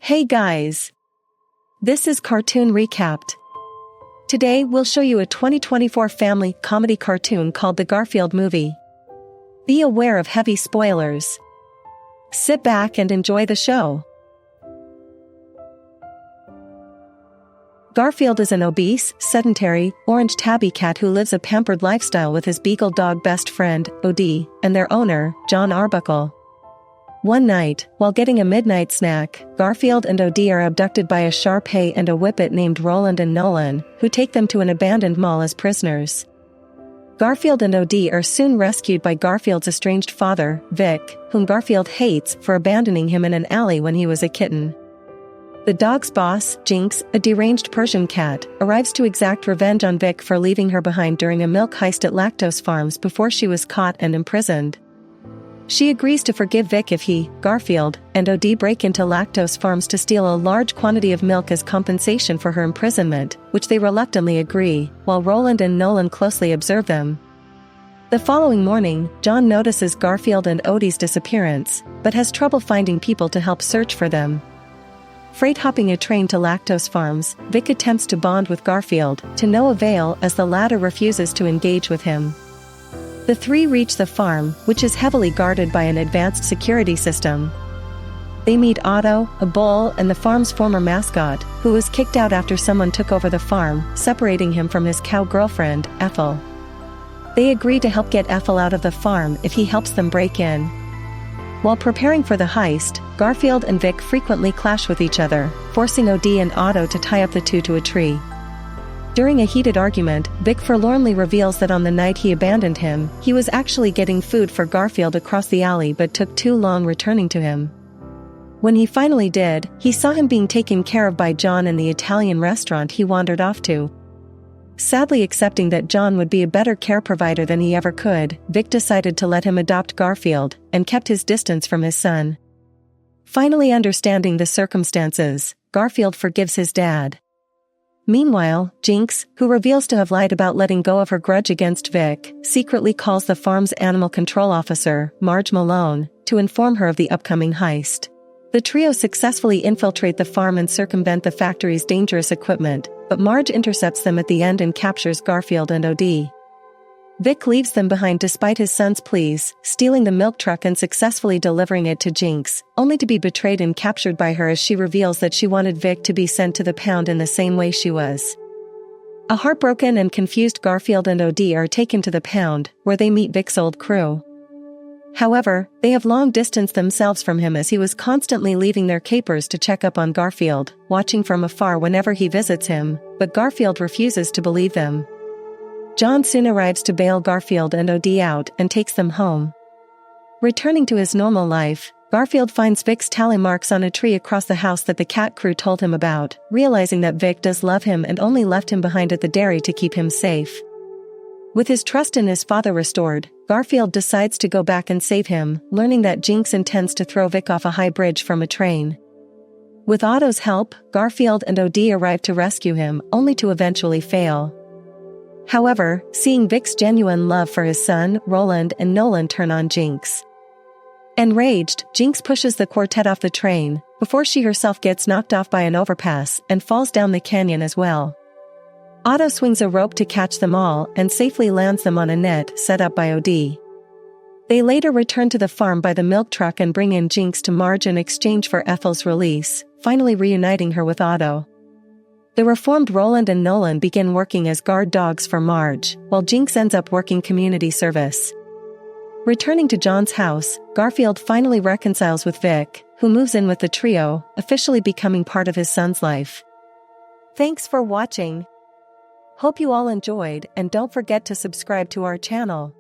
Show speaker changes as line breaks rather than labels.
Hey guys! This is Cartoon Recapped. Today we'll show you a 2024 family comedy cartoon called the Garfield Movie. Be aware of heavy spoilers. Sit back and enjoy the show. Garfield is an obese, sedentary, orange tabby cat who lives a pampered lifestyle with his beagle dog best friend, Odie, and their owner, John Arbuckle. One night, while getting a midnight snack, Garfield and Odie are abducted by a Shar-Pei and a Whippet named Roland and Nolan, who take them to an abandoned mall as prisoners. Garfield and Odie are soon rescued by Garfield's estranged father, Vic, whom Garfield hates for abandoning him in an alley when he was a kitten. The dog's boss, Jinx, a deranged Persian cat, arrives to exact revenge on Vic for leaving her behind during a milk heist at Lactose Farms before she was caught and imprisoned. She agrees to forgive Vic if he, Garfield, and Odie break into Lactose Farms to steal a large quantity of milk as compensation for her imprisonment, which they reluctantly agree, while Roland and Nolan closely observe them. The following morning, John notices Garfield and Odie's disappearance, but has trouble finding people to help search for them. Freight hopping a train to Lactose Farms, Vic attempts to bond with Garfield, to no avail as the latter refuses to engage with him. The three reach the farm, which is heavily guarded by an advanced security system. They meet Otto, a bull and the farm's former mascot, who was kicked out after someone took over the farm, separating him from his cow girlfriend, Ethel. They agree to help get Ethel out of the farm if he helps them break in. While preparing for the heist, Garfield and Vic frequently clash with each other, forcing Odie and Otto to tie up the two to a tree. During a heated argument, Vic forlornly reveals that on the night he abandoned him, he was actually getting food for Garfield across the alley but took too long returning to him. When he finally did, he saw him being taken care of by John in the Italian restaurant he wandered off to. Sadly accepting that John would be a better care provider than he ever could, Vic decided to let him adopt Garfield, and kept his distance from his son. Finally understanding the circumstances, Garfield forgives his dad. Meanwhile, Jinx, who reveals to have lied about letting go of her grudge against Vic, secretly calls the farm's animal control officer, Marge Malone, to inform her of the upcoming heist. The trio successfully infiltrate the farm and circumvent the factory's dangerous equipment, but Marge intercepts them at the end and captures Garfield and Odie. Vic leaves them behind despite his son's pleas, stealing the milk truck and successfully delivering it to Jinx, only to be betrayed and captured by her as she reveals that she wanted Vic to be sent to the pound in the same way she was. A heartbroken and confused Garfield and Odie are taken to the pound, where they meet Vic's old crew. However, they have long distanced themselves from him as he was constantly leaving their capers to check up on Garfield, watching from afar whenever he visits him, but Garfield refuses to believe them. John soon arrives to bail Garfield and Odie out and takes them home. Returning to his normal life, Garfield finds Vic's tally marks on a tree across the house that the cat crew told him about, realizing that Vic does love him and only left him behind at the dairy to keep him safe. With his trust in his father restored, Garfield decides to go back and save him, learning that Jinx intends to throw Vic off a high bridge from a train. With Otto's help, Garfield and Odie arrive to rescue him, only to eventually fail. However, seeing Vic's genuine love for his son, Roland and Nolan turn on Jinx. Enraged, Jinx pushes the quartet off the train, before she herself gets knocked off by an overpass and falls down the canyon as well. Otto swings a rope to catch them all and safely lands them on a net set up by Odie. They later return to the farm by the milk truck and bring in Jinx to Marge in exchange for Ethel's release, finally reuniting her with Otto. The reformed Roland and Nolan begin working as guard dogs for Marge, while Jinx ends up working community service. Returning to John's house, Garfield finally reconciles with Vic, who moves in with the trio, officially becoming part of his son's life. Thanks for watching. Hope you all enjoyed and don't forget to subscribe to our channel.